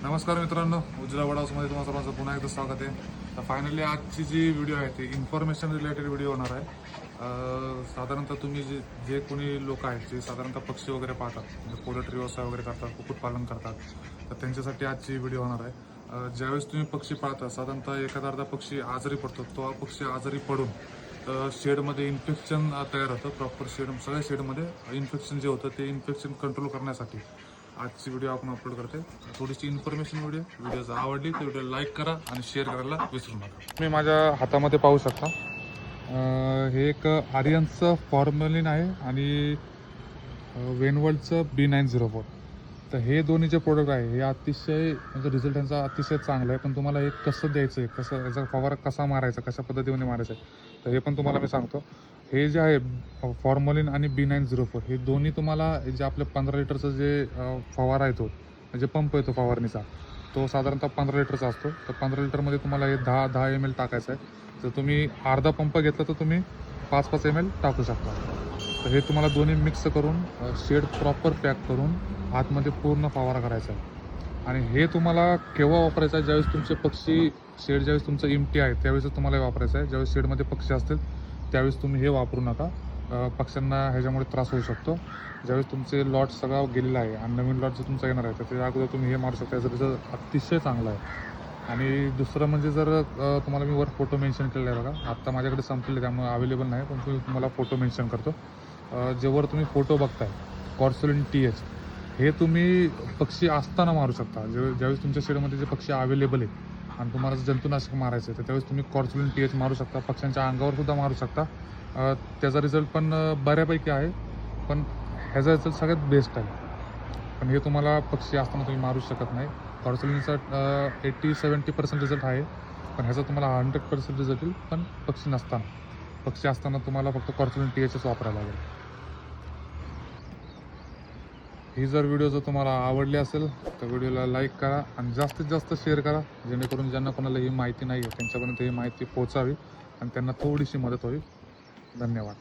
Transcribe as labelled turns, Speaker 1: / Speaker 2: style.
Speaker 1: नमस्कार मित्रांनो, उज्ज्वला वडाऊसमध्ये तुम्हाला सर्वांचं पुन्हा एकदा स्वागत आहे. तर फायनली आजची जी व्हिडिओ आहे ती इन्फॉर्मेशन रिलेटेड व्हिडिओ होणार आहे. साधारणतः तुम्ही जे कोणी लोक आहेत जे साधारणतः पक्षी वगैरे पाहतात, म्हणजे पोल्ट्री व्यवसाय वगैरे करतात, कुक्कुटपालन करतात, तर त्यांच्यासाठी आजची व्हिडिओ होणार आहे. ज्यावेळेस तुम्ही पक्षी पाळता, साधारणतः एखादा अर्धा पक्षी आजारी पडतो, तो पक्षी आजारी पडून शेडमध्ये इन्फेक्शन तयार होतं. प्रॉपर शेड, सगळ्या शेडमध्ये इन्फेक्शन जे होतं ते इन्फेक्शन कंट्रोल करण्यासाठी आजची व्हिडिओ आपण अपलोड करते. थोडीशी इन्फॉर्मेशन व्हिडिओ जर आवडली तर व्हिडिओ लाईक करा आणि शेअर करायला विसरू नका. तुम्ही माझ्या हातामध्ये पाहू शकता, हे एक आर्यनचं फॉर्मलिन आहे आणि वेनवर्ल्डचं B904. तर हे दोन्ही जे प्रोडक्ट आहे हे अतिशय म्हणजे रिझल्ट यांचा अतिशय चांगला आहे. पण तुम्हाला हे कसं द्यायचं आहे, कसं याचा फवारा कसा मारायचा, कशा पद्धतीने मारायचा आहे, तर हे पण तुम्हाला मी सांगतो. हे जे आहे फॉर्मलिन आणि B904 हे दोन्ही तुम्हाला जे आपलं 15 लिटरचं जे फवारा येतो, म्हणजे पंप येतो फवारणीचा, तो साधारणतः 15 लिटरचा असतो. तर 15 लिटरमध्ये तुम्हाला हे 10 ml टाकायचं आहे. जर तुम्ही अर्धा पंप घेतला तर तुम्ही 5 ml टाकू शकता. तर हे तुम्हाला दोन्ही मिक्स करून शेड प्रॉपर पॅक करून आतमध्ये पूर्ण फवारा करायचा आहे. आणि हे तुम्हाला केव्हा वापरायचं आहे, ज्यावेळेस तुमचे पक्षी शेड ज्यावेळेस तुमचं इम्प्टी आहे त्यावेळेस तुम्हाला हे वापरायचं आहे. ज्यावेळेस शेडमध्ये पक्षी असतील त्यावेळेस तुम्ही हे वापरू नका. पक्ष्यांना ह्याच्यामुळे त्रास होऊ शकतो. ज्यावेळेस तुमचे लॉट सगळा गेलेला आहे आणि नवीन लॉट जर तुमचा येणार आहे तर त्याच्या अगोदर तुम्ही हे मारू शकता. याचा रिझल्ट अतिशय चांगला आहे. आणि दुसरं म्हणजे जर तुम्हाला मी वर फोटो मेन्शन केलेला आहे बघा, आत्ता माझ्याकडे संपलेले त्यामुळे अवेलेबल नाही, पण तुम्हाला फोटो मेन्शन करतो. जेवर तुम्ही फोटो बघताय कॉर्सुलिन TH हे तुम्ही पक्षी असताना मारू शकता. ज्यावेळेस तुमच्या शेडमध्ये जे पक्षी अवेलेबल आहेत आणि तुम्हाला जंतुनाशक मारायचं आहे तर त्यावेळेस तुम्ही कॉर्सुलिन TH मारू शकता. पक्ष्यांच्या अंगावर सुद्धा मारू शकता. त्याचा रिझल्ट पण बऱ्यापैकी आहे, पण ह्याचा रिझल्ट सगळ्यात बेस्ट आहे. पण हे तुम्हाला पक्षी असताना तुम्ही मारू शकत नाही. कॉर्सुलिनचा 80-70% रिझल्ट आहे, पण ह्याचा तुम्हाला 100% रिझल्ट येईल, पण पक्षी नसताना. पक्षी असताना तुम्हाला फक्त कॉर्सुलिन THच वापरायला लागेल. ही जर व्हिडिओ जर तुम्हाला आवडली असेल तर व्हिडिओला लाईक करा आणि जास्तीत जास्त शेअर करा, जेणेकरून ज्यांना कोणाला ही माहिती नाही आहे त्यांच्यापर्यंत ही माहिती पोहोचावी आणि त्यांना थोडीशी मदत होईल. धन्यवाद.